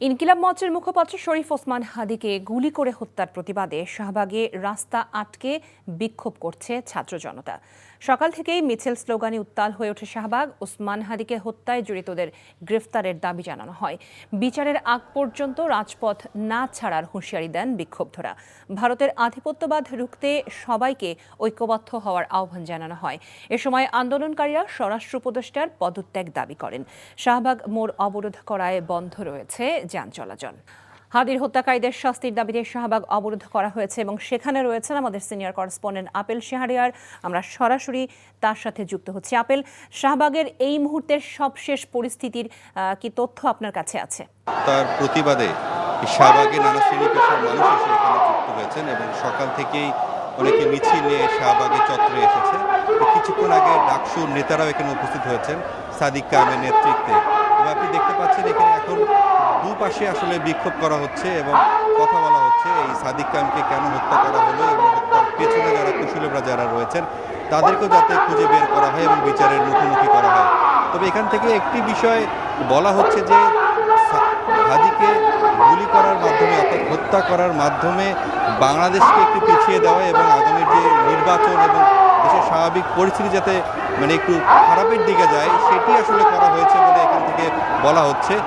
ইনকিলাব মঞ্চের মুখপাত্র শরীফ ওসমান হাদিকে গুলি করে হত্যার প্রতিবাদে শাহবাগে রাস্তা আটকে বিক্ষোভ করছে ছাত্র জনতা। সকাল থেকেই মিছিল স্লোগানে উত্তাল হয়ে ওঠে শাহবাগ। ওসমান হাদিকে হত্যায় জড়িতদের গ্রেফতারের দাবি জানানো হয়। বিচারের আগ পর্যন্ত রাজপথ না ছাড়ার হুঁশিয়ারি দেন বিক্ষুব্ধরা। ভারতের আধিপত্যবাদ রুখতে সবাইকে ঐক্যবদ্ধ হওয়ার আহ্বান জানানো হয়। এ সময় আন্দোলনকারীরা স্বরাষ্ট্র উপদেষ্টার পদত্যাগ দাবি করেন। শাহবাগ মোড় অবরোধ করায় বন্ধ রয়েছে যান চলাচল। হাদির হত্যাকারীদের শাস্তির দাবিতে শাহবাগ অবরোধ করা হয়েছে এবং সেখানে রয়েছেন আমাদের সিনিয়র করেসপন্ডেন্ট আপেল শেহারিয়ার। আমরা সরাসরি তার সাথে যুক্ত হচ্ছি। আপেল, শাহবাগের এই মুহূর্তের সবশেষ পরিস্থিতির কি তথ্য আপনার কাছে আছে? তার প্রতিবাদে শাহবাগে নানা শ্রেণী পেশার মানুষ এসে এখানে যুক্ত হয়েছেন এবং সকাল থেকেই অনেকে মিছিল নিয়ে শাহবাগে চত্বরে এসেছে। কিছুক্ষণ আগে ডাকসুর নেতারাও এখানে উপস্থিত হয়েছেন সাদিক কায়েমের নেতৃত্বে। এবং আপনি দেখতে পাচ্ছেন এখানে এখন দুপাশে আসলে বিক্ষোভ করা হচ্ছে এবং কথা বলা হচ্ছে এই সাদিক কায়েমকে কেন হত্যা করা হলো এবং হত্যার পেছনে যারা কুশলীরা যারা রয়েছেন তাদেরকেও যাতে খুঁজে বের করা হয় এবং বিচারের মুখোমুখি করা হয়। তবে এখান থেকে একটি বিষয় বলা হচ্ছে যে হাদিকে গুলি করার মাধ্যমে অর্থাৎ হত্যা করার মাধ্যমে বাংলাদেশকে একটু পিছিয়ে দেওয়া এবং আগামীর যে নির্বাচন এবং দেশের স্বাভাবিক পরিস্থিতি যাতে একটু খারাপের দিকে যায় সেটি আসলে করা হয়েছে বলে এখান থেকে বলা হচ্ছে।